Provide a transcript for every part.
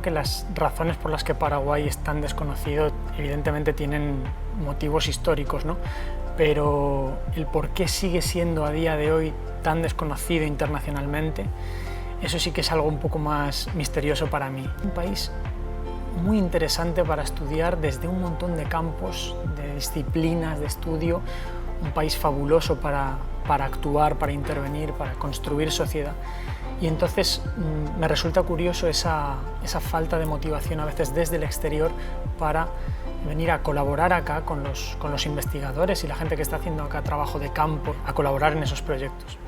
Que las razones por las que Paraguay es tan desconocido evidentemente tienen motivos históricos, ¿no? Pero el por qué sigue siendo a día de hoy tan desconocido internacionalmente, eso sí que es algo un poco más misterioso para mí. Un país muy interesante para estudiar desde un montón de campos, de disciplinas de estudio, un país fabuloso para actuar, para intervenir, para construir sociedad. Y entonces me resulta curioso esa falta de motivación a veces desde el exterior para venir a colaborar acá con los investigadores y la gente que está haciendo acá trabajo de campo, a colaborar en esos proyectos.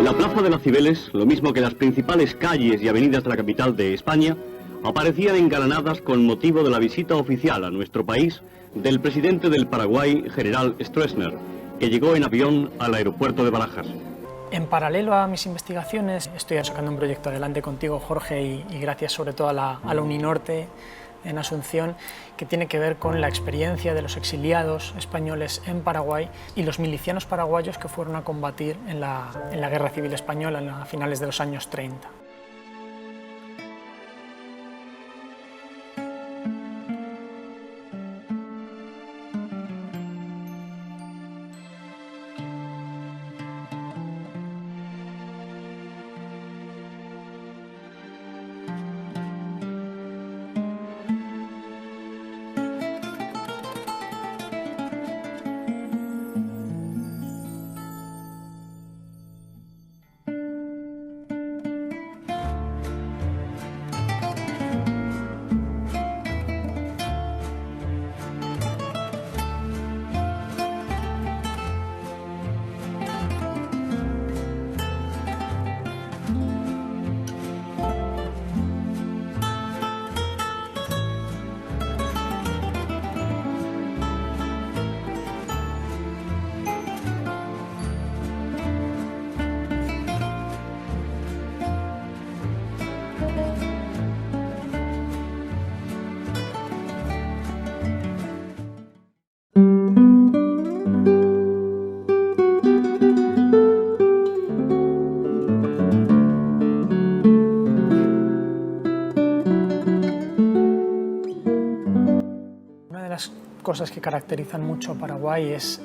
La Plaza de las Cibeles, lo mismo que las principales calles y avenidas de la capital de España, aparecían engalanadas con motivo de la visita oficial a nuestro país del presidente del Paraguay, general Stroessner, que llegó en avión al aeropuerto de Barajas. En paralelo a mis investigaciones, estoy sacando un proyecto adelante contigo, Jorge, y gracias sobre todo a la Uninorte en Asunción, que tiene que ver con la experiencia de los exiliados españoles en Paraguay y los milicianos paraguayos que fueron a combatir en la Guerra Civil Española a finales de los años 30. Cosas que caracterizan mucho a Paraguay es,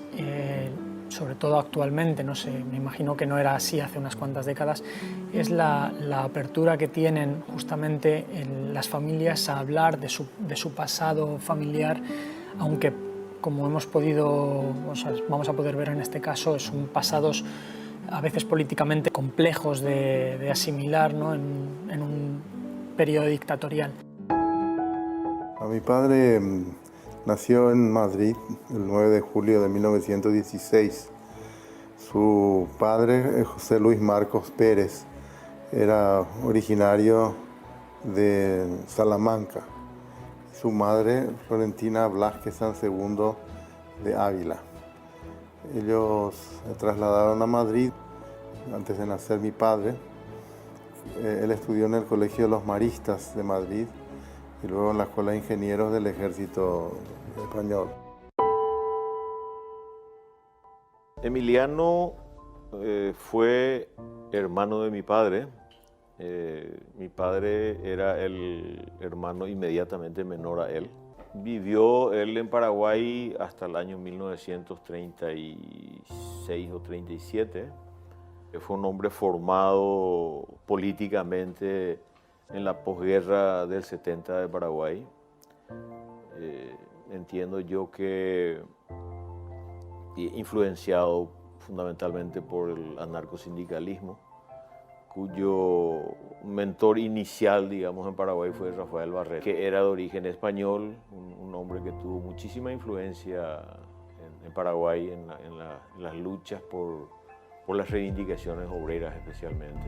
sobre todo actualmente, no sé, me imagino que no era así hace unas cuantas décadas, es la apertura que tienen justamente las familias a hablar de su pasado familiar, aunque como hemos podido, o sea, vamos a poder ver en este caso, son pasados a veces políticamente complejos de asimilar, ¿no? en un periodo dictatorial. A mi padre nació en Madrid el 9 de julio de 1916. Su padre, José Luis Marcos Pérez, era originario de Salamanca. Su madre, Florentina Blasquez Sansegundo, de Ávila. Ellos se trasladaron a Madrid antes de nacer mi padre. Él estudió en el Colegio de los Maristas de Madrid y luego en la Escuela de Ingenieros del Ejército Español. Emiliano fue hermano de mi padre. Mi padre era el hermano inmediatamente menor a él. Vivió él en Paraguay hasta el año 1936 o 37. Fue un hombre formado políticamente en la posguerra del 70 de Paraguay. Entiendo yo que influenciado fundamentalmente por el anarcosindicalismo, cuyo mentor inicial, digamos, en Paraguay fue Rafael Barreto, que era de origen español, un hombre que tuvo muchísima influencia en Paraguay en las luchas por las reivindicaciones obreras especialmente.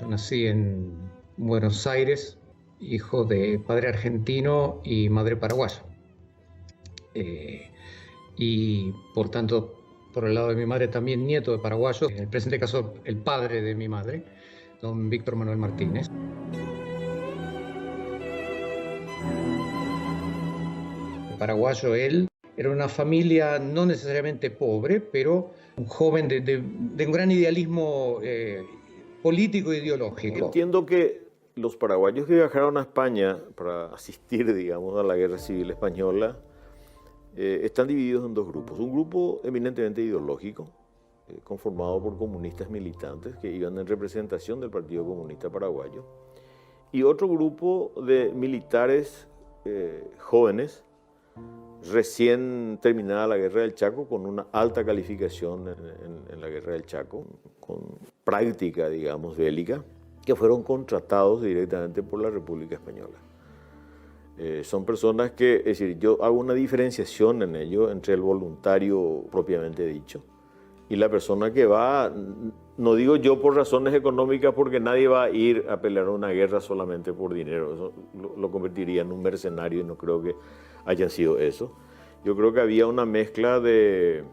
Yo nací en Buenos Aires, hijo de padre argentino y madre paraguaya. Y por tanto, por el lado de mi madre también nieto de paraguayos, en el presente caso el padre de mi madre, don Víctor Manuel Martínez. Paraguayo él, era una familia no necesariamente pobre, pero un joven de un gran idealismo político e ideológico. Entiendo que los paraguayos que viajaron a España para asistir, digamos, a la Guerra Civil Española están divididos en dos grupos. Un grupo eminentemente ideológico, conformado por comunistas militantes que iban en representación del Partido Comunista Paraguayo, y otro grupo de militares jóvenes, recién terminada la Guerra del Chaco, con una alta calificación en la Guerra del Chaco, con práctica, digamos, bélica, que fueron contratados directamente por la República Española. Son personas que, es decir, yo hago una diferenciación en ello entre el voluntario propiamente dicho y la persona que va, no digo yo por razones económicas, porque nadie va a ir a pelear una guerra solamente por dinero. Eso lo convertiría en un mercenario y no creo que hayan sido eso. Yo creo que había una mezcla de...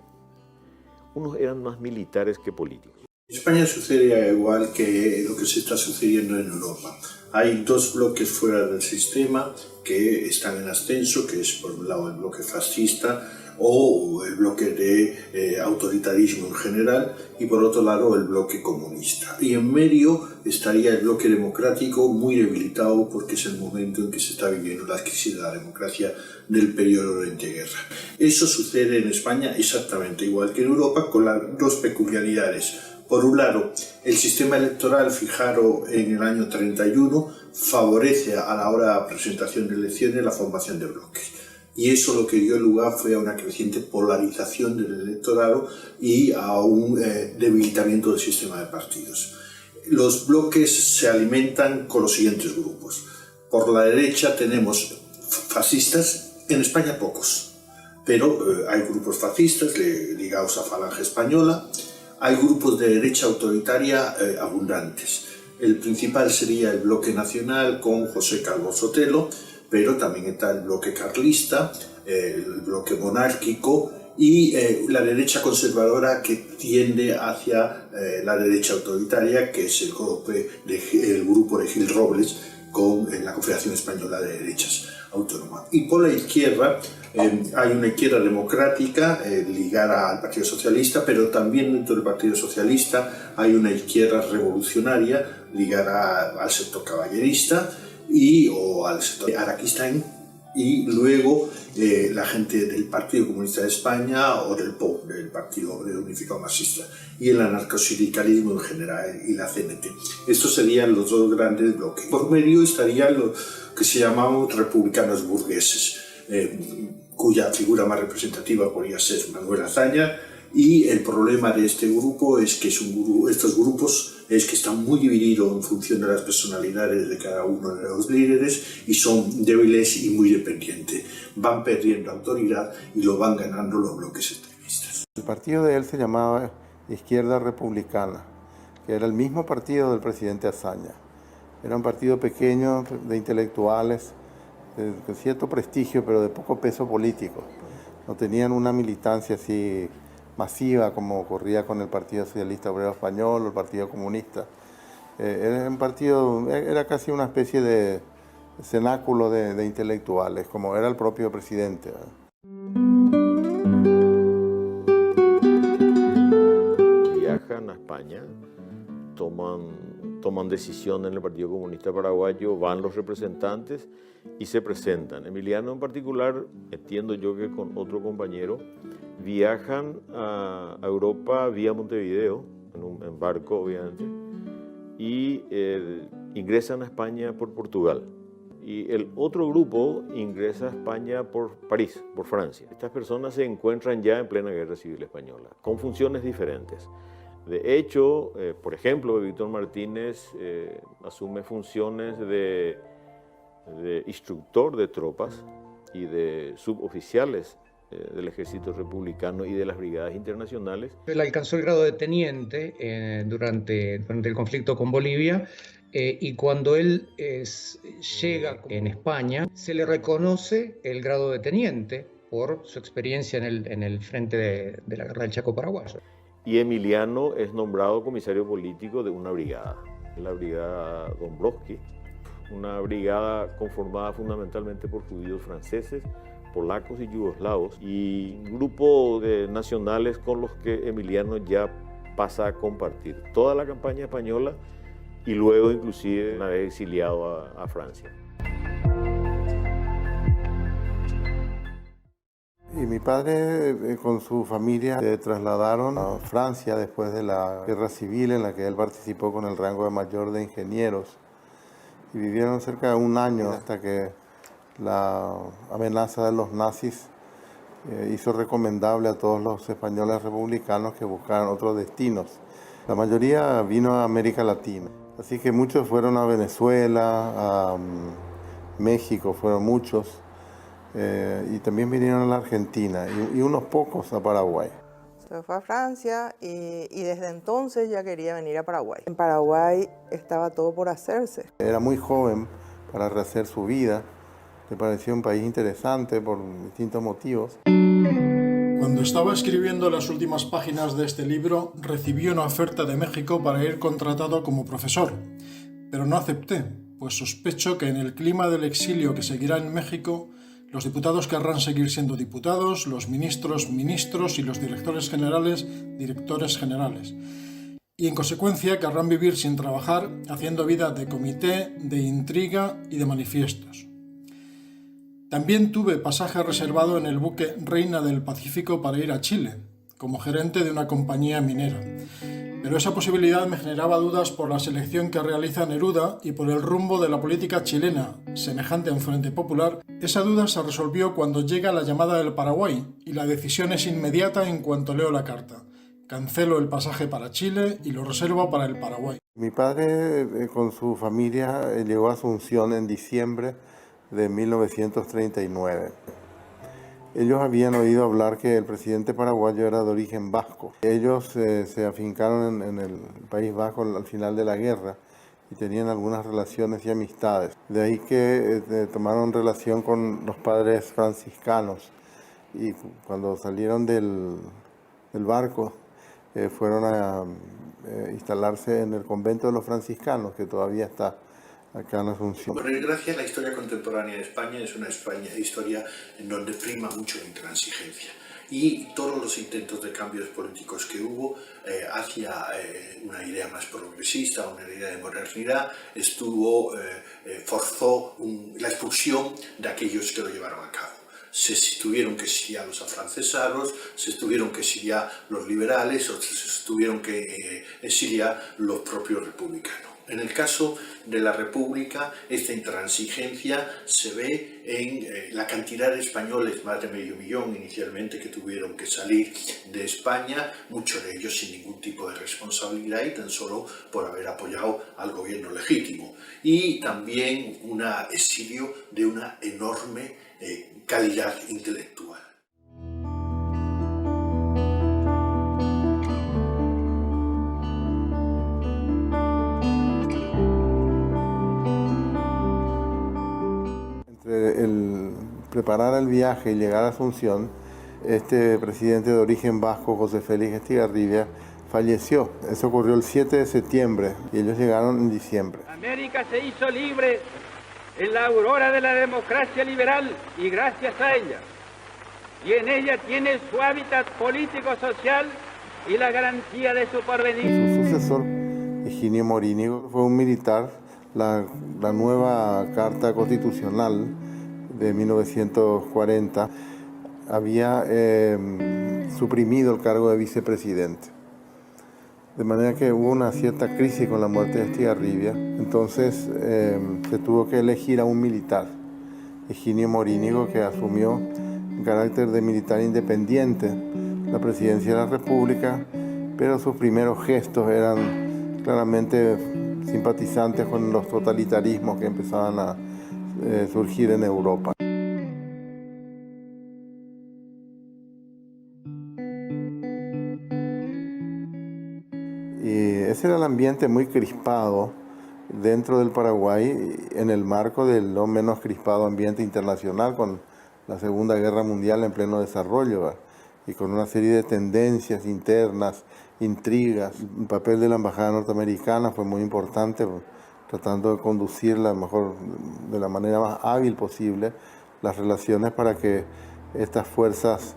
Unos eran más militares que políticos. En España sucede igual que lo que se está sucediendo en Europa. Hay dos bloques fuera del sistema que están en ascenso, que es por un lado el bloque fascista o el bloque de autoritarismo en general, y por otro lado el bloque comunista. Y en medio estaría el bloque democrático, muy debilitado porque es el momento en que se está viviendo la crisis de la democracia del periodo de entreguerra. Eso sucede en España exactamente igual que en Europa, con las dos peculiaridades. Por un lado, el sistema electoral fijado en el año 31 favorece a la hora de la presentación de elecciones la formación de bloques. Y eso lo que dio lugar fue a una creciente polarización del electorado y a un debilitamiento del sistema de partidos. Los bloques se alimentan con los siguientes grupos. Por la derecha tenemos fascistas, en España pocos, pero hay grupos fascistas ligados a Falange Española. Hay grupos de derecha autoritaria abundantes. El principal sería el bloque nacional con José Calvo Sotelo, pero también está el bloque carlista, el bloque monárquico y la derecha conservadora que tiende hacia la derecha autoritaria, que es el grupo de Gil Robles con la Confederación Española de Derechas Autónomas. Y por la izquierda hay una izquierda democrática ligada al Partido Socialista, pero también dentro del Partido Socialista hay una izquierda revolucionaria ligada al sector caballerista o al sector araquistán, y luego la gente del Partido Comunista de España o del POU, del Partido Obrero Unificado Marxista, y el anarcosindicalismo en general y la CNT. Estos serían los dos grandes bloques. Por medio estarían los que se llamaban republicanos burgueses, cuya figura más representativa podría ser Manuel Azaña, y el problema de este grupo es que estos grupos es que están muy divididos en función de las personalidades de cada uno de los líderes y son débiles y muy dependientes. Van perdiendo autoridad y lo van ganando los bloques extremistas. El partido de él se llamaba Izquierda Republicana, que era el mismo partido del presidente Azaña. Era un partido pequeño de intelectuales, de cierto prestigio, pero de poco peso político. No tenían una militancia así masiva como ocurría con el Partido Socialista Obrero Español o el Partido Comunista. Era un partido, era casi una especie de cenáculo de intelectuales, como era el propio presidente. Viajan a España toman decisión en el Partido Comunista Paraguayo, van los representantes y se presentan. Emiliano en particular, entiendo yo que con otro compañero, viajan a Europa vía Montevideo, en barco obviamente, y ingresan a España por Portugal. Y el otro grupo ingresa a España por París, por Francia. Estas personas se encuentran ya en plena Guerra Civil Española, con funciones diferentes. De hecho, por ejemplo, Víctor Martínez asume funciones de instructor de tropas y de suboficiales del ejército republicano y de las brigadas internacionales. Él alcanzó el grado de teniente durante el conflicto con Bolivia. Y cuando él llega en España, se le reconoce el grado de teniente por su experiencia en el frente de la guerra del Chaco paraguayo. Y Emiliano es nombrado comisario político de una brigada, la brigada Dombrowski, una brigada conformada fundamentalmente por judíos franceses, polacos y yugoslavos, y un grupo de nacionales con los que Emiliano ya pasa a compartir toda la campaña española y luego inclusive una vez exiliado a Francia. Y mi padre con su familia se trasladaron a Francia después de la guerra civil en la que él participó con el rango de mayor de ingenieros y vivieron cerca de un año hasta que la amenaza de los nazis hizo recomendable a todos los españoles republicanos que buscaran otros destinos. La mayoría vino a América Latina. Así que muchos fueron a Venezuela, a México, fueron muchos, y también vinieron a la Argentina, y unos pocos a Paraguay. Se fue a Francia y desde entonces ya quería venir a Paraguay. En Paraguay estaba todo por hacerse. Era muy joven para rehacer su vida, le pareció un país interesante por distintos motivos. Cuando estaba escribiendo las últimas páginas de este libro, recibí una oferta de México para ir contratado como profesor, pero no acepté, pues sospecho que en el clima del exilio que seguirá en México, los diputados querrán seguir siendo diputados, los ministros, ministros y los directores generales, directores generales. Y en consecuencia querrán vivir sin trabajar, haciendo vida de comité, de intriga y de manifiestos. También tuve pasaje reservado en el buque Reina del Pacífico para ir a Chile, como gerente de una compañía minera. Pero esa posibilidad me generaba dudas por la selección que realiza Neruda y por el rumbo de la política chilena, semejante a un Frente Popular. Esa duda se resolvió cuando llega la llamada del Paraguay y la decisión es inmediata en cuanto leo la carta. Cancelo el pasaje para Chile y lo reservo para el Paraguay. Mi padre con su familia llegó a Asunción en diciembre de 1939. Ellos habían oído hablar que el presidente paraguayo era de origen vasco. Ellos se afincaron en el País Vasco al final de la guerra y tenían algunas relaciones y amistades. De ahí que tomaron relación con los padres franciscanos y cuando salieron del barco fueron a instalarse en el convento de los franciscanos, que todavía está acá en Asunción. Por desgracia, la historia contemporánea de España es una historia en donde prima mucho la intransigencia. Y todos los intentos de cambios políticos que hubo hacia una idea más progresista, una idea de modernidad, forzó la expulsión de aquellos que lo llevaron a cabo. Se tuvieron que exiliar los afrancesados, se tuvieron que exiliar los liberales o se tuvieron que exiliar los propios republicanos. En el caso de la República, esta intransigencia se ve en la cantidad de españoles, más de 500.000 inicialmente, que tuvieron que salir de España, muchos de ellos sin ningún tipo de responsabilidad y tan solo por haber apoyado al gobierno legítimo. Y también un exilio de una enorme calidad intelectual. El preparar el viaje y llegar a Asunción, este presidente de origen vasco, José Félix Estigarribia, falleció. Eso ocurrió el 7 de septiembre y ellos llegaron en diciembre. América se hizo libre en la aurora de la democracia liberal y gracias a ella. Y en ella tiene su hábitat político-social y la garantía de su porvenir. Su sucesor Higinio Morínigo fue un militar. La nueva Carta Constitucional de 1940 había suprimido el cargo de vicepresidente. De manera que hubo una cierta crisis con la muerte de Estigarribia. Entonces se tuvo que elegir a un militar, Higinio Morínigo, que asumió en carácter de militar independiente la presidencia de la República, pero sus primeros gestos eran claramente simpatizantes con los totalitarismos que empezaban a surgir en Europa. Y ese era el ambiente muy crispado dentro del Paraguay, en el marco del no menos crispado ambiente internacional, con la Segunda Guerra Mundial en pleno desarrollo, ¿verdad? Y con una serie de tendencias internas, intrigas. El papel de la embajada norteamericana fue muy importante, tratando de conducir de la manera más hábil posible las relaciones para que estas fuerzas,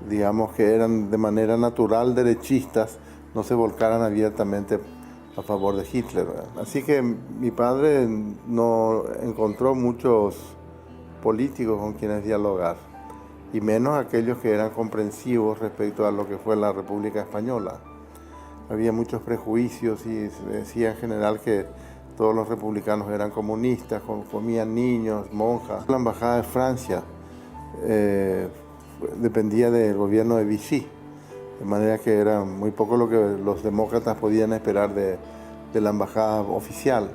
digamos, que eran de manera natural derechistas, no se volcaran abiertamente a favor de Hitler, ¿verdad? Así que mi padre no encontró muchos políticos con quienes dialogar, y menos aquellos que eran comprensivos respecto a lo que fue la República Española. Había muchos prejuicios y se decía en general que todos los republicanos eran comunistas, comían niños, monjas. La embajada de Francia dependía del gobierno de Vichy, de manera que era muy poco lo que los demócratas podían esperar de la embajada oficial.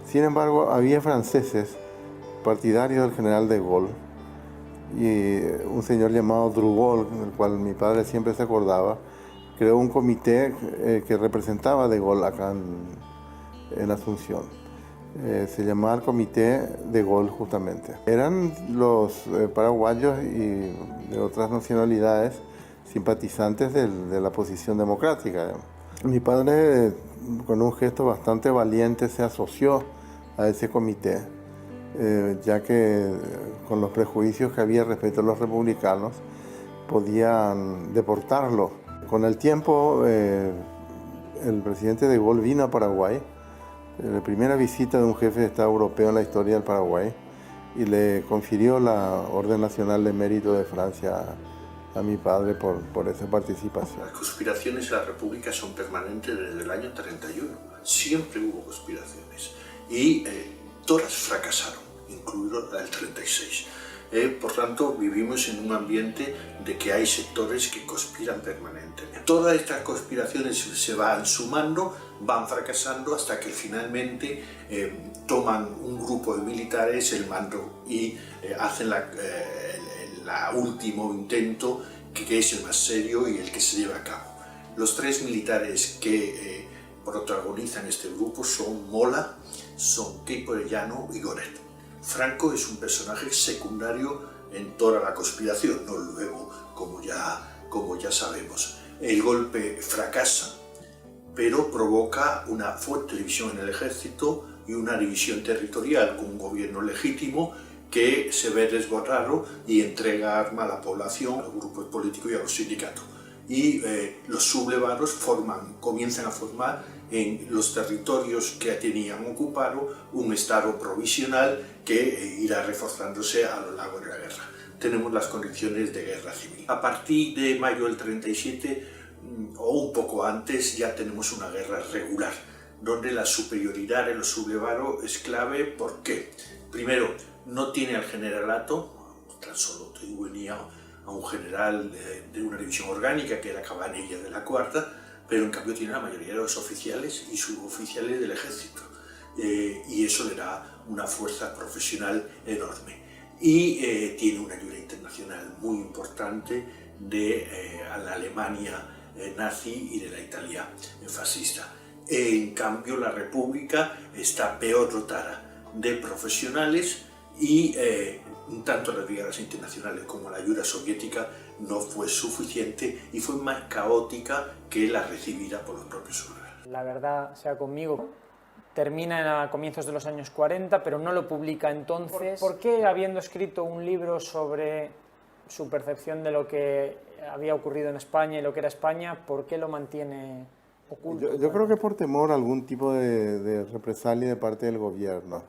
Sin embargo, había franceses partidarios del general de Gaulle, y un señor llamado Drugol, del cual mi padre siempre se acordaba, creó un comité que representaba a de Gaulle acá en Asunción. Se llamaba el Comité de Gaulle justamente. Eran los paraguayos y de otras nacionalidades simpatizantes de la posición democrática. Mi padre, con un gesto bastante valiente, se asoció a ese comité, ya que con los prejuicios que había respecto a los republicanos podían deportarlo. Con el tiempo, el presidente de Gaulle vino a Paraguay, la primera visita de un jefe de Estado europeo en la historia del Paraguay, y le confirió la Orden Nacional de Mérito de Francia a mi padre por esa participación. Las conspiraciones en la República son permanentes desde el año 31. Siempre hubo conspiraciones y todas fracasaron, incluido la del 36. Por tanto, vivimos en un ambiente de que hay sectores que conspiran permanentemente. Todas estas conspiraciones se van sumando, van fracasando hasta que finalmente toman un grupo de militares el mando y hacen el último intento, que es el más serio y el que se lleva a cabo. Los tres militares que protagonizan este grupo son Mola, son Queipo de Llano y Goret. Franco es un personaje secundario en toda la conspiración, no luego, como ya sabemos. El golpe fracasa, pero provoca una fuerte división en el ejército y una división territorial con un gobierno legítimo que se ve desbordado y entrega arma a la población, a los grupos políticos y a los sindicatos. Y los sublevados comienzan a formar en los territorios que tenían ocupado un estado provisional que irá reforzándose a lo largo de la guerra. Tenemos las condiciones de guerra civil. A partir de mayo del 37 o un poco antes ya tenemos una guerra regular, donde la superioridad de los sublevados es clave. ¿Por qué? Primero, no tiene al generalato, tan solo tenía a un general de una división orgánica que era Cabanilla de la Cuarta, pero en cambio tiene la mayoría de los oficiales y suboficiales del ejército, y eso le da una fuerza profesional enorme. Y tiene una ayuda internacional muy importante de la Alemania nazi y de la Italia fascista. En cambio, la República está peor dotada de profesionales y tanto las brigadas internacionales como la ayuda soviética no fue suficiente y fue más caótica que la recibida por los propios soldados. La verdad sea conmigo termina a comienzos de los años 40, pero no lo publica entonces. ¿Por qué, habiendo escrito un libro sobre su percepción de lo que había ocurrido en España y lo que era España, por qué lo mantiene oculto. Yo creo que por temor a algún tipo de represalia de parte del gobierno.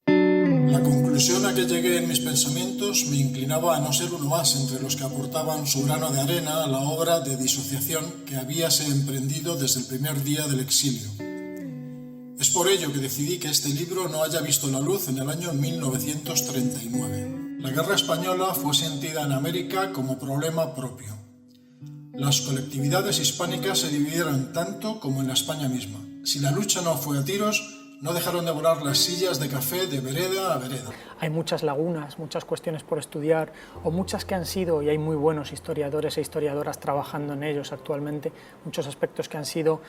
La conclusión a que llegué en mis pensamientos me inclinaba a no ser uno más entre los que aportaban su grano de arena a la obra de disociación que habíase emprendido desde el primer día del exilio. Es por ello que decidí que este libro no haya visto la luz en el año 1939. La guerra española fue sentida en América como problema propio. Las colectividades hispánicas se dividieron tanto como en la España misma. Si la lucha no fue a tiros, no dejaron de volar las sillas de café de vereda a vereda. Hay muchas lagunas, muchas cuestiones por estudiar, o muchas que han sido, y hay muy buenos historiadores e historiadoras trabajando en ellos actualmente, muchos aspectos que han sido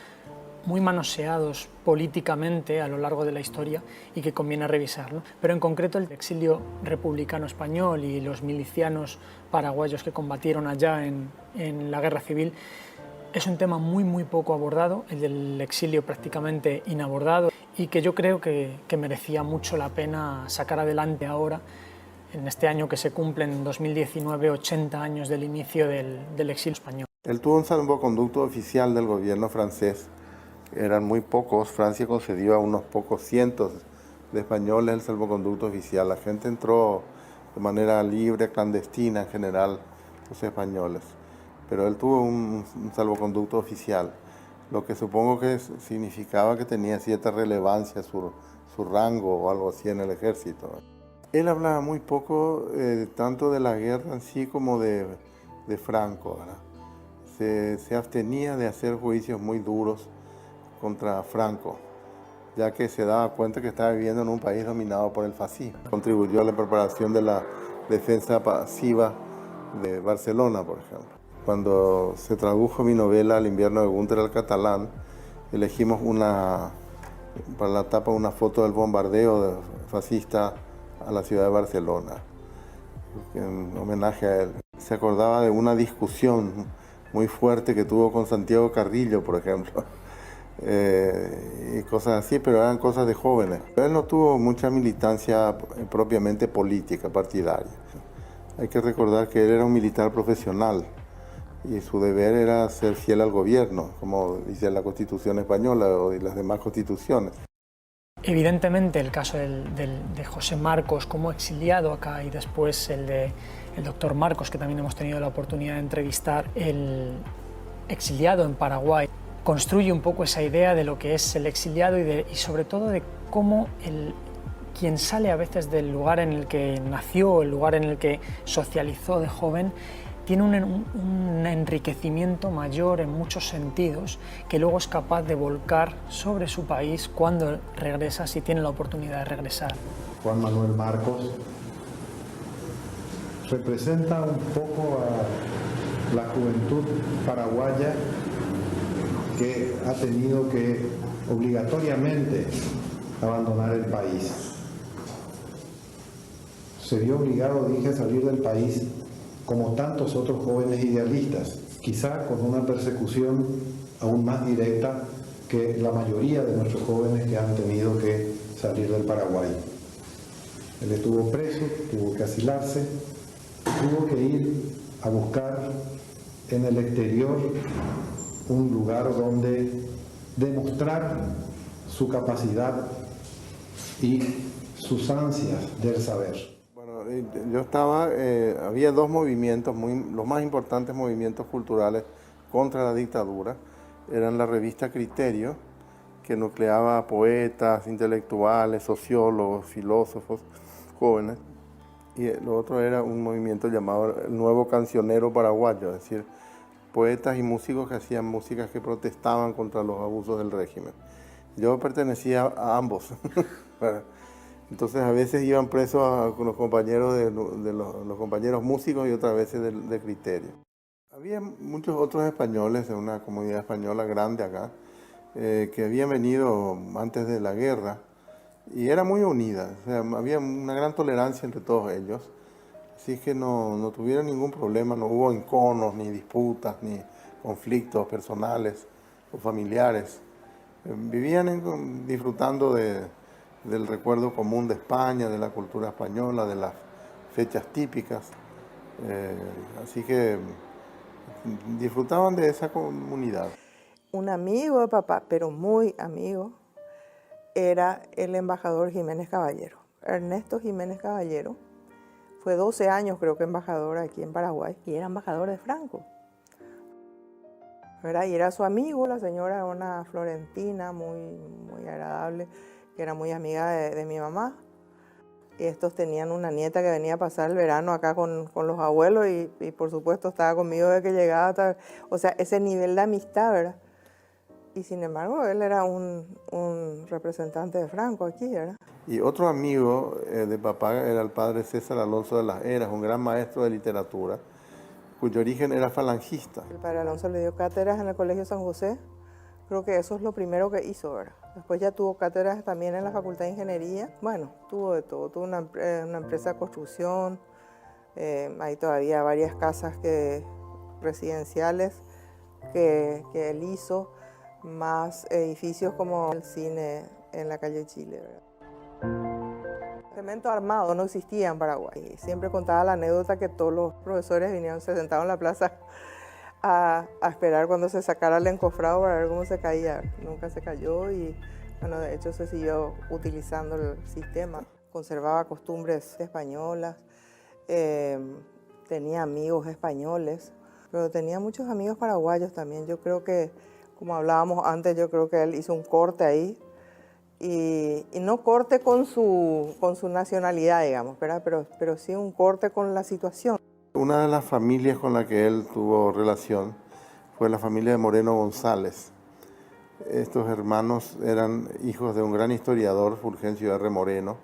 muy manoseados políticamente a lo largo de la historia y que conviene revisar, ¿no? Pero en concreto el exilio republicano español y los milicianos paraguayos que combatieron allá en la guerra civil es un tema muy poco abordado, el del exilio prácticamente inabordado, y que yo creo que merecía mucho la pena sacar adelante ahora, en este año que se cumplen en 2019 80 años del inicio del exilio español. Él tuvo un salvoconducto oficial del gobierno francés. Eran muy pocos, Francia concedió a unos pocos cientos de españoles el salvoconducto oficial. La gente entró de manera libre, clandestina en general, los españoles. Pero él tuvo un salvoconducto oficial, lo que supongo que significaba que tenía cierta relevancia su rango o algo así en el ejército. Él hablaba muy poco tanto de la guerra en sí como de Franco, ¿verdad? Se abstenía de hacer juicios muy duros contra Franco, ya que se daba cuenta que estaba viviendo en un país dominado por el fascismo. Contribuyó a la preparación de la defensa pasiva de Barcelona, por ejemplo. Cuando se tradujo mi novela El invierno de Gunther al catalán, elegimos para la tapa una foto del bombardeo fascista a la ciudad de Barcelona, en homenaje a él. Se acordaba de una discusión muy fuerte que tuvo con Santiago Carrillo, por ejemplo, y cosas así, pero eran cosas de jóvenes. Él no tuvo mucha militancia propiamente política, partidaria. Hay que recordar que él era un militar profesional y su deber era ser fiel al gobierno, como dice la Constitución española y las demás constituciones. Evidentemente el caso de José Marcos como exiliado acá y después el doctor Marcos, que también hemos tenido la oportunidad de entrevistar, el exiliado en Paraguay, construye un poco esa idea de lo que es el exiliado y sobre todo de cómo quien sale a veces del lugar en el que nació, el lugar en el que socializó de joven, tiene un enriquecimiento mayor en muchos sentidos que luego es capaz de volcar sobre su país cuando regresa, si tiene la oportunidad de regresar. Juan Manuel Marcos representa un poco a la juventud paraguaya que ha tenido que obligatoriamente abandonar el país. Se vio obligado, dije, a salir del país como tantos otros jóvenes idealistas, quizá con una persecución aún más directa que la mayoría de nuestros jóvenes que han tenido que salir del Paraguay. Él estuvo preso, tuvo que asilarse, tuvo que ir a buscar en el exterior un lugar donde demostrar su capacidad y sus ansias del saber. Yo estaba, había dos movimientos, los más importantes movimientos culturales contra la dictadura. Eran la revista Criterio, que nucleaba poetas, intelectuales, sociólogos, filósofos, jóvenes. Y lo otro era un movimiento llamado el Nuevo Cancionero Paraguayo, es decir, poetas y músicos que hacían músicas que protestaban contra los abusos del régimen. Yo pertenecía a ambos. Entonces a veces iban presos con los compañeros los compañeros músicos y otras veces de Criterio. Había muchos otros españoles en una comunidad española grande acá que habían venido antes de la guerra y era muy unida. O sea, había una gran tolerancia entre todos ellos. Así que no tuvieron ningún problema, no hubo enconos, ni disputas, ni conflictos personales o familiares. Vivían disfrutando del recuerdo común de España, de la cultura española, de las fechas típicas. Así que disfrutaban de esa comunidad. Un amigo de papá, pero muy amigo, era el embajador Jiménez Caballero. Ernesto Jiménez Caballero fue 12 años, creo que embajador aquí en Paraguay, y era embajador de Franco. ¿Verdad? Y era su amigo, la señora era una florentina muy agradable, que era muy amiga de mi mamá. Y estos tenían una nieta que venía a pasar el verano acá con los abuelos y por supuesto estaba conmigo desde que llegaba. O sea, ese nivel de amistad, ¿verdad? Y sin embargo, él era un representante de Franco aquí, ¿verdad? Y otro amigo de papá era el padre César Alonso de las Heras, un gran maestro de literatura, cuyo origen era falangista. El padre Alonso le dio cátedras en el Colegio San José. Creo que eso es lo primero que hizo, ¿verdad? Después ya tuvo cátedras también en la Facultad de Ingeniería. Bueno, tuvo de todo. Tuvo una empresa de construcción. Hay todavía varias casas residenciales que él hizo, más edificios como el cine en la calle Chile, ¿verdad? Cemento armado no existía en Paraguay. Siempre contaba la anécdota que todos los profesores se sentaban en la plaza a esperar cuando se sacara el encofrado para ver cómo se caía. Nunca se cayó y, bueno, de hecho se siguió utilizando el sistema. Conservaba costumbres españolas, tenía amigos españoles, pero tenía muchos amigos paraguayos también. Yo creo que, como hablábamos antes, yo creo que él hizo un corte ahí, y no corte con su nacionalidad, digamos, ¿verdad? Pero sí un corte con la situación. Una de las familias con la que él tuvo relación fue la familia de Moreno González. Estos hermanos eran hijos de un gran historiador, Fulgencio R. Moreno,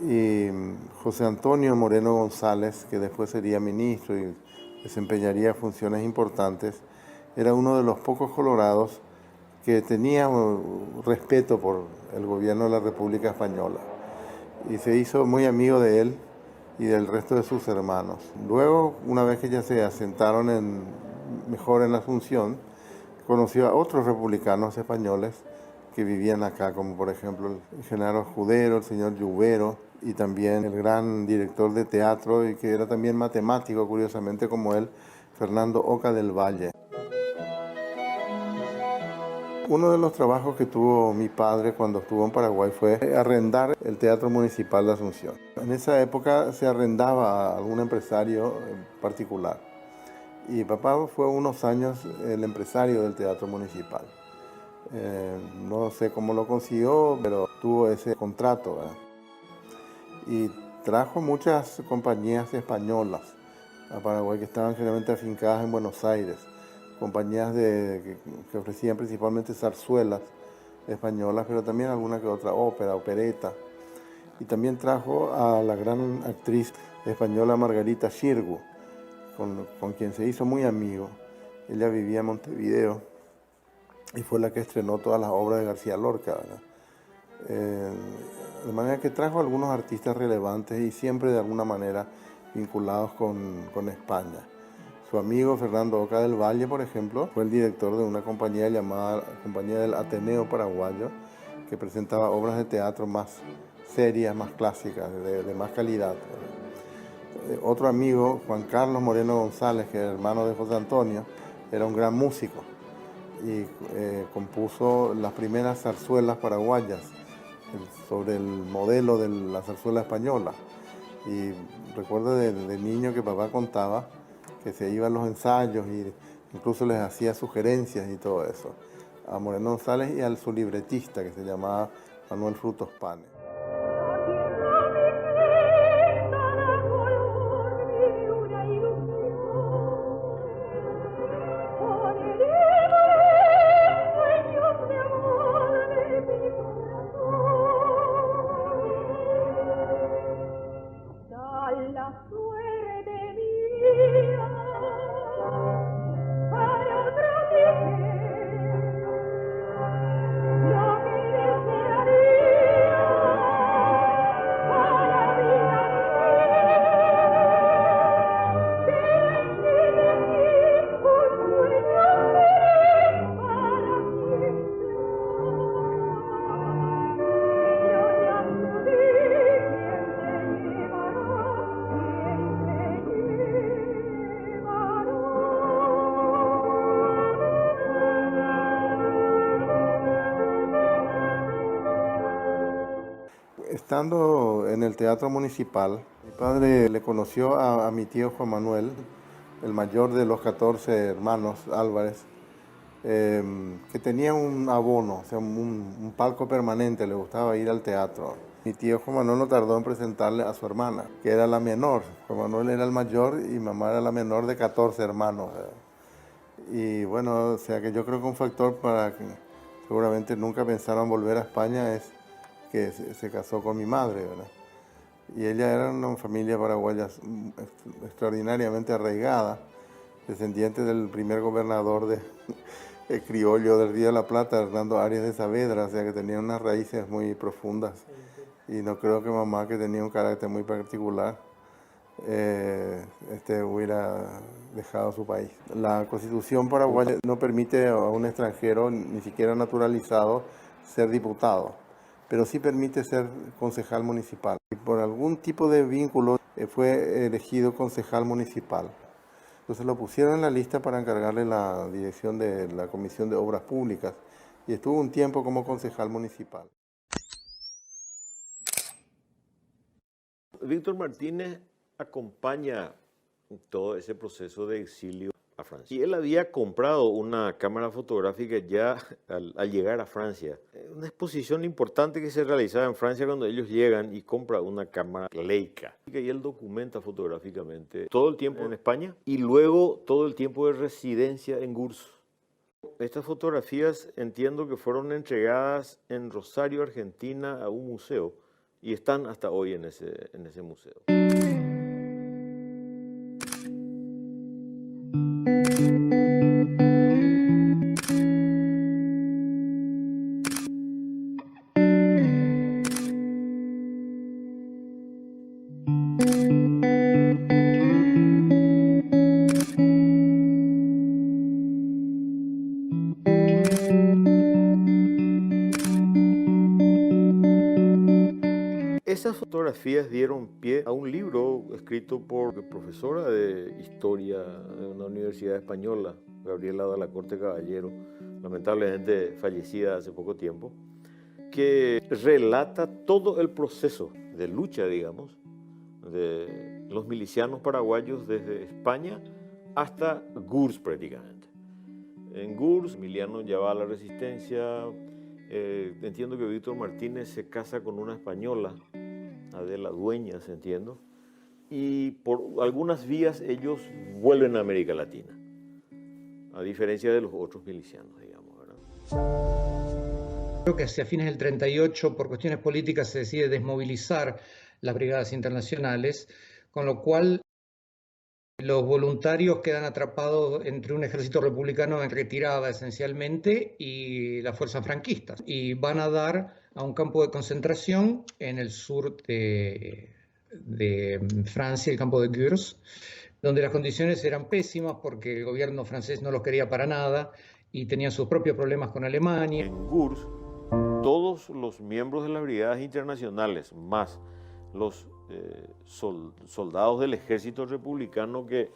y José Antonio Moreno González, que después sería ministro y desempeñaría funciones importantes, era uno de los pocos colorados que tenía respeto por el gobierno de la República Española y se hizo muy amigo de él y del resto de sus hermanos. Luego, una vez que ya se asentaron mejor en la Asunción, conoció a otros republicanos españoles que vivían acá, como por ejemplo el general Judero, el señor Lluvero, y también el gran director de teatro y que era también matemático, curiosamente como él, Fernando Oca del Valle. Uno de los trabajos que tuvo mi padre cuando estuvo en Paraguay fue arrendar el Teatro Municipal de Asunción. En esa época se arrendaba a algún empresario en particular. Y papá fue unos años el empresario del Teatro Municipal. No sé cómo lo consiguió, pero tuvo ese contrato, ¿verdad? Y trajo muchas compañías españolas a Paraguay que estaban generalmente afincadas en Buenos Aires. Compañías que ofrecían principalmente zarzuelas españolas, pero también alguna que otra ópera, opereta. Y también trajo a la gran actriz española Margarita Xirgu, con quien se hizo muy amigo. Ella vivía en Montevideo y fue la que estrenó todas las obras de García Lorca, ¿verdad? De manera que trajo a algunos artistas relevantes y siempre de alguna manera vinculados con España. Su amigo Fernando Oca del Valle, por ejemplo, fue el director de una compañía llamada Compañía del Ateneo Paraguayo, que presentaba obras de teatro más serias, más clásicas, de más calidad. Otro amigo, Juan Carlos Moreno González, que era hermano de José Antonio, era un gran músico y compuso las primeras zarzuelas paraguayas sobre el modelo de la zarzuela española. Y recuerdo de niño que papá contaba que se iba a los ensayos y incluso les hacía sugerencias y todo eso, a Moreno González y a su libretista que se llamaba Manuel Frutos Pane. Estando en el Teatro Municipal, mi padre le conoció a mi tío Juan Manuel, el mayor de los 14 hermanos Álvarez, que tenía un abono, o sea, un palco permanente, le gustaba ir al teatro. Mi tío Juan Manuel no tardó en presentarle a su hermana, que era la menor. Juan Manuel era el mayor y mamá era la menor de 14 hermanos. Y bueno, o sea que yo creo que un factor para que seguramente nunca pensaron volver a España es que se casó con mi madre, ¿verdad? Y ella era una familia paraguaya extraordinariamente arraigada, descendiente del primer gobernador de criollo del Río de la Plata, Hernando Arias de Saavedra, o sea que tenía unas raíces muy profundas. Y no creo que mamá, que tenía un carácter muy particular, hubiera dejado su país. La Constitución paraguaya no permite a un extranjero, ni siquiera naturalizado, ser diputado, pero sí permite ser concejal municipal. Y por algún tipo de vínculo fue elegido concejal municipal. Entonces lo pusieron en la lista para encargarle la dirección de la Comisión de Obras Públicas y estuvo un tiempo como concejal municipal. Víctor Martínez acompaña todo ese proceso de exilio a Francia. Y él había comprado una cámara fotográfica ya al llegar a Francia. Una exposición importante que se realizaba en Francia cuando ellos llegan, y compra una cámara Leica. Y él documenta fotográficamente todo el tiempo en España y luego todo el tiempo de residencia en Gurs. Estas fotografías entiendo que fueron entregadas en Rosario, Argentina, a un museo y están hasta hoy en ese museo. Esas fotografías dieron pie a un libro escrito por la profesora de historia de una universidad española, Gabriela de la Corte Caballero, lamentablemente fallecida hace poco tiempo, que relata todo el proceso de lucha, digamos, de los milicianos paraguayos desde España hasta Gurs prácticamente. En Gurs, Emiliano ya va a la resistencia. Entiendo que Víctor Martínez se casa con una española, Adela Dueñas, entiendo, y por algunas vías ellos vuelven a América Latina, a diferencia de los otros milicianos, digamos, ¿verdad? Creo que hacia fines del 38, por cuestiones políticas, se decide desmovilizar las brigadas internacionales, con lo cual los voluntarios quedan atrapados entre un ejército republicano en retirada esencialmente y las fuerzas franquistas, y van a dar a un campo de concentración en el sur de Francia, el campo de Gurs, donde las condiciones eran pésimas porque el gobierno francés no los quería para nada y tenían sus propios problemas con Alemania. En Gurs, todos los miembros de las brigadas internacionales, más los soldados del ejército republicano que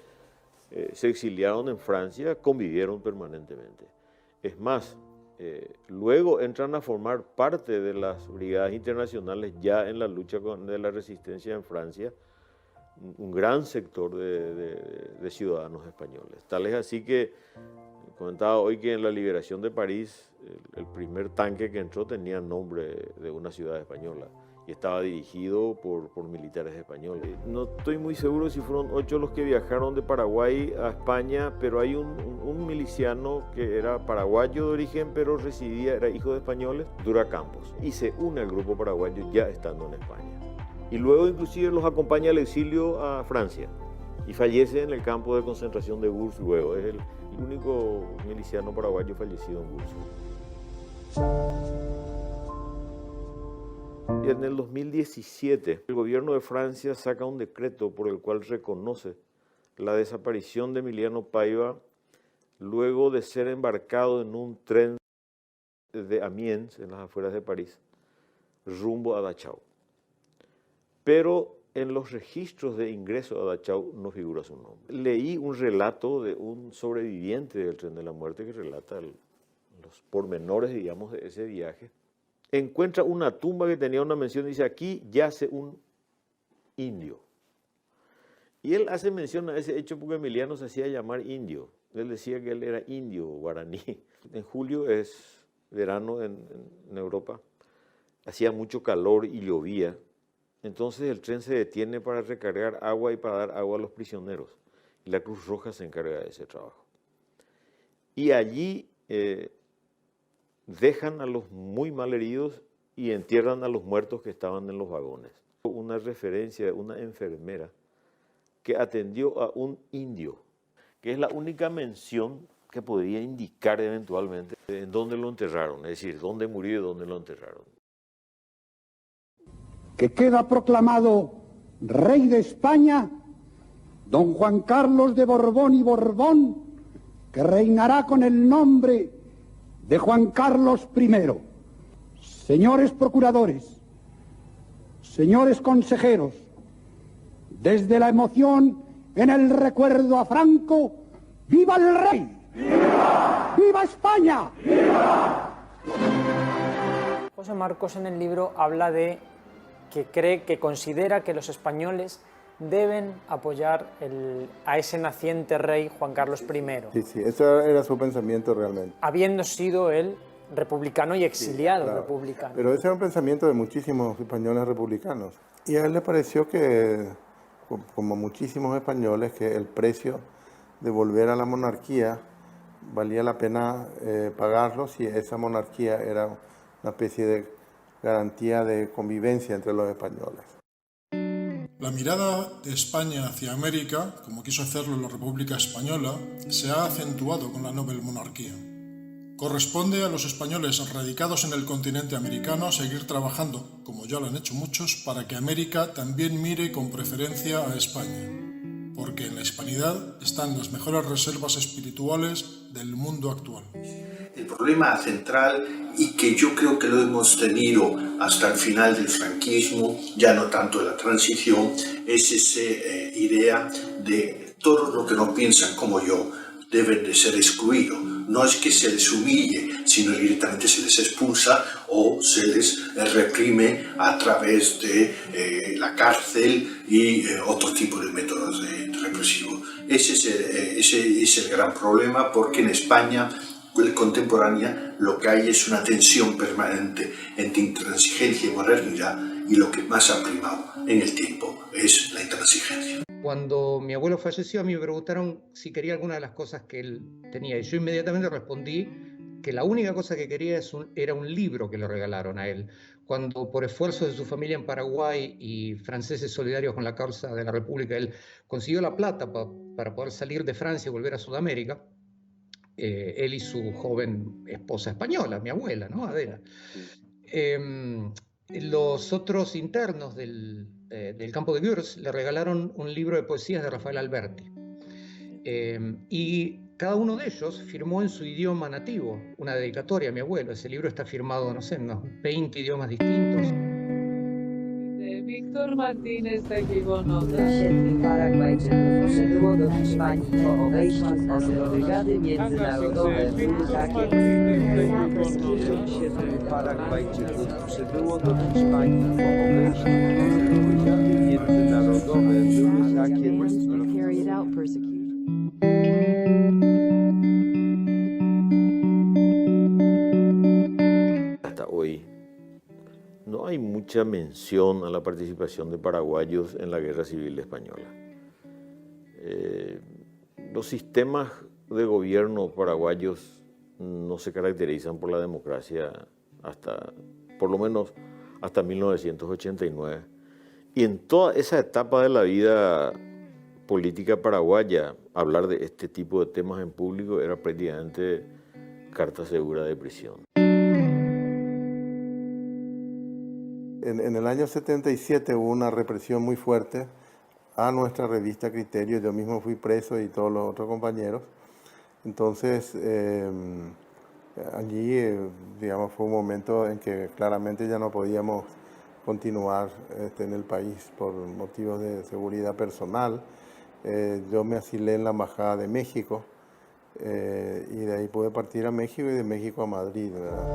se exiliaron en Francia, convivieron permanentemente. Es más, luego entran a formar parte de las brigadas internacionales ya en la lucha de la resistencia en Francia, un gran sector de ciudadanos españoles. Tal es así que comentaba hoy que en la liberación de París, el primer tanque que entró tenía nombre de una ciudad española y estaba dirigido por militares españoles. No estoy muy seguro si fueron 8 los que viajaron de Paraguay a España, pero hay un miliciano que era paraguayo de origen, pero era hijo de españoles, Dura Campos, y se une al grupo paraguayo ya estando en España. Y luego inclusive los acompaña al exilio a Francia y fallece en el campo de concentración de Gurs luego. Es el único miliciano paraguayo fallecido en Gurs. En el 2017, el gobierno de Francia saca un decreto por el cual reconoce la desaparición de Emiliano Paiva luego de ser embarcado en un tren de Amiens, en las afueras de París, rumbo a Dachau. Pero en los registros de ingreso a Dachau no figura su nombre. Leí un relato de un sobreviviente del tren de la muerte que relata los pormenores, digamos, de ese viaje. encuentra una tumba que tenía una mención y dice, aquí yace un indio. Y él hace mención a ese hecho porque Emiliano se hacía llamar indio. Él decía que él era indio guaraní. En julio es verano en Europa. Hacía mucho calor y llovía. Entonces el tren se detiene para recargar agua y para dar agua a los prisioneros. Y la Cruz Roja se encarga de ese trabajo. Y allí dejan a los muy malheridos y entierran a los muertos que estaban en los vagones. Una referencia de una enfermera que atendió a un indio, que es la única mención que podría indicar eventualmente en dónde lo enterraron, es decir, dónde murió y dónde lo enterraron. Que queda proclamado rey de España, don Juan Carlos de Borbón y Borbón, que reinará con el nombre de Juan Carlos I. Señores procuradores, señores consejeros, desde la emoción en el recuerdo a Franco, ¡viva el rey! ¡Viva! ¡Viva España! ¡Viva! José Marcos en el libro habla de que considera que los españoles deben apoyar a ese naciente rey Juan Carlos I. Sí, ese era su pensamiento realmente. Habiendo sido él republicano y exiliado, claro, republicano. Pero ese era un pensamiento de muchísimos españoles republicanos. Y a él le pareció que, como muchísimos españoles, que el precio de volver a la monarquía valía la pena pagarlo si esa monarquía era una especie de garantía de convivencia entre los españoles. La mirada de España hacia América, como quiso hacerlo la República Española, se ha acentuado con la Nobel Monarquía. Corresponde a los españoles radicados en el continente americano seguir trabajando, como ya lo han hecho muchos, para que América también mire con preferencia a España, porque en la hispanidad están las mejores reservas espirituales del mundo actual. El problema central, y que yo creo que lo hemos tenido hasta el final del franquismo, ya no tanto de la transición, es esa idea de todos los que no piensan como yo deben de ser excluidos. No es que se les humille, sino directamente se les expulsa o se les reprime a través de la cárcel y otro tipo de métodos represivos. Ese es el gran problema, porque en España contemporánea lo que hay es una tensión permanente entre intransigencia y modernidad, y lo que más ha primado en el tiempo es la intransigencia. Cuando mi abuelo falleció, a mí me preguntaron si quería alguna de las cosas que él tenía, y yo inmediatamente respondí que la única cosa que quería era un libro que le regalaron a él. Cuando, por esfuerzos de su familia en Paraguay y franceses solidarios con la causa de la República, él consiguió la plata para poder salir de Francia y volver a Sudamérica, él y su joven esposa española, mi abuela, ¿no? Adela. Los otros internos del campo de Gurs le regalaron un libro de poesías de Rafael Alberti. Y cada uno de ellos firmó en su idioma nativo una dedicatoria a mi abuelo. Ese libro está firmado, no sé, en unos 20 idiomas distintos. Víctor Martínez Takiwonoda. Wszystkich Paragwajczyków przybyło do Hiszpanii po obejściu z brygady międzynarodowe były takie. Wszystkich Paragwajczyków przybyło do Hiszpanii po obejściu z brygady międzynarodowe były takie. Carried out persecution. Hasta hoy no hay mucha mención a la participación de paraguayos en la Guerra Civil Española. Los sistemas de gobierno paraguayos no se caracterizan por la democracia por lo menos hasta 1989. Y en toda esa etapa de la vida política paraguaya, hablar de este tipo de temas en público era prácticamente carta segura de prisión. En el año 77 hubo una represión muy fuerte a nuestra revista Criterio. Yo mismo fui preso y todos los otros compañeros. Entonces, allí, digamos, fue un momento en que claramente ya no podíamos continuar en el país por motivos de seguridad personal. Yo me asilé en la Embajada de México y de ahí pude partir a México y de México a Madrid, ¿verdad?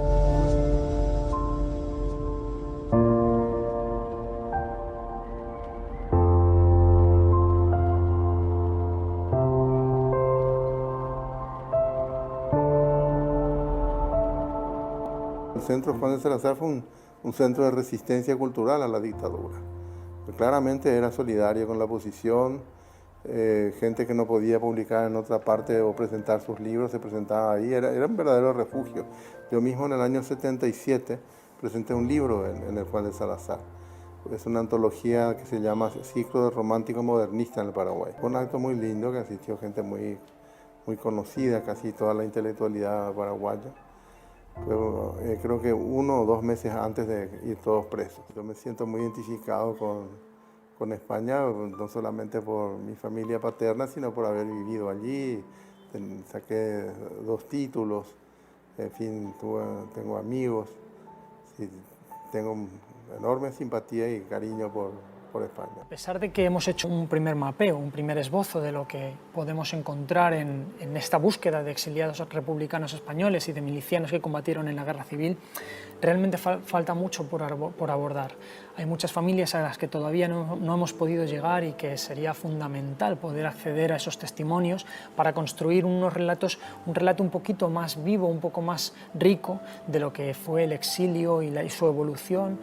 centro Juan de Salazar fue un centro de resistencia cultural a la dictadura. Claramente era solidario con la oposición, gente que no podía publicar en otra parte o presentar sus libros se presentaba ahí, era un verdadero refugio. Yo mismo en el año 77 presenté un libro en el Juan de Salazar. Es una antología que se llama Ciclo de Romántico Modernista en el Paraguay. Fue un acto muy lindo que asistió gente muy conocida, casi toda la intelectualidad paraguaya. Creo que 1 o 2 meses antes de ir todos presos. Yo me siento muy identificado con España, no solamente por mi familia paterna, sino por haber vivido allí. Saqué 2 títulos, en fin, tengo amigos, sí, tengo enorme simpatía y cariño por España. A pesar de que hemos hecho un primer mapeo, un primer esbozo de lo que podemos encontrar en esta búsqueda de exiliados republicanos españoles y de milicianos que combatieron en la guerra civil, realmente falta mucho por abordar. Hay muchas familias a las que todavía no hemos podido llegar y que sería fundamental poder acceder a esos testimonios para construir un relato un poquito más vivo, un poco más rico de lo que fue el exilio y su evolución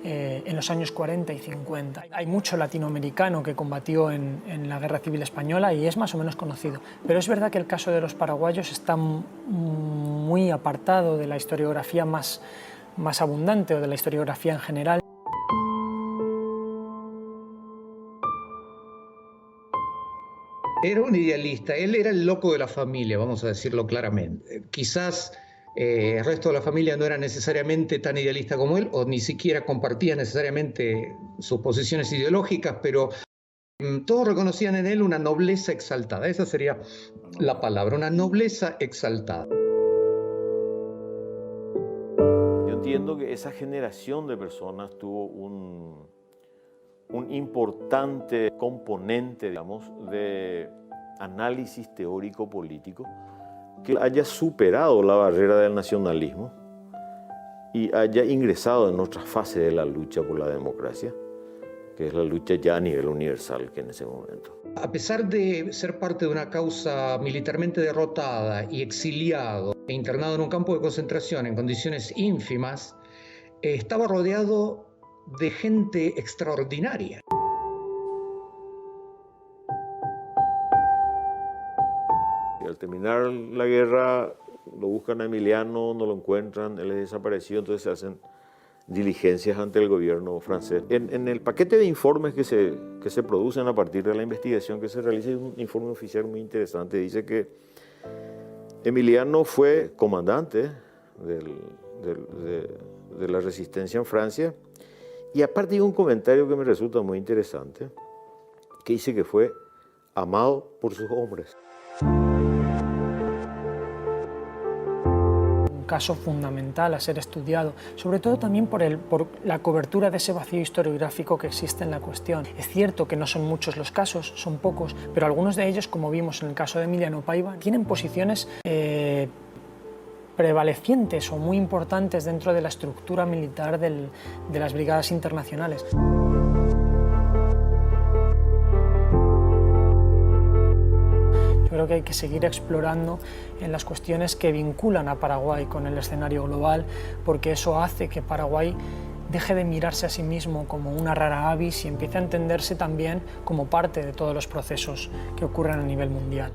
en los años 40 y 50. Hay mucho latinoamericano que combatió en la Guerra Civil Española y es más o menos conocido, pero es verdad que el caso de los paraguayos está muy apartado de la historiografía más abundante o de la historiografía en general. Era un idealista, él era el loco de la familia, vamos a decirlo claramente. Quizás el resto de la familia no era necesariamente tan idealista como él, o ni siquiera compartía necesariamente sus posiciones ideológicas, pero todos reconocían en él una nobleza exaltada. Esa sería la palabra, una nobleza exaltada. Yo entiendo que esa generación de personas tuvo un importante componente, digamos, de análisis teórico-político que haya superado la barrera del nacionalismo y haya ingresado en otra fase de la lucha por la democracia, que es la lucha ya a nivel universal que en ese momento. A pesar de ser parte de una causa militarmente derrotada y exiliado e internado en un campo de concentración en condiciones ínfimas, estaba rodeado de gente extraordinaria. Al terminar la guerra lo buscan a Emiliano, no lo encuentran, él es desaparecido, entonces se hacen diligencias ante el gobierno francés. En el paquete de informes que se producen a partir de la investigación que se realiza, hay un informe oficial muy interesante. Dice que Emiliano fue comandante de la resistencia en Francia, y aparte hay un comentario que me resulta muy interesante, que dice que fue amado por sus hombres. Caso fundamental a ser estudiado, sobre todo también por la cobertura de ese vacío historiográfico que existe en la cuestión. Es cierto que no son muchos los casos, son pocos, pero algunos de ellos, como vimos en el caso de Emiliano Paiva, tienen posiciones prevalecientes o muy importantes dentro de la estructura militar de las brigadas internacionales. Creo que hay que seguir explorando en las cuestiones que vinculan a Paraguay con el escenario global, porque eso hace que Paraguay deje de mirarse a sí mismo como una rara avis y empiece a entenderse también como parte de todos los procesos que ocurren a nivel mundial.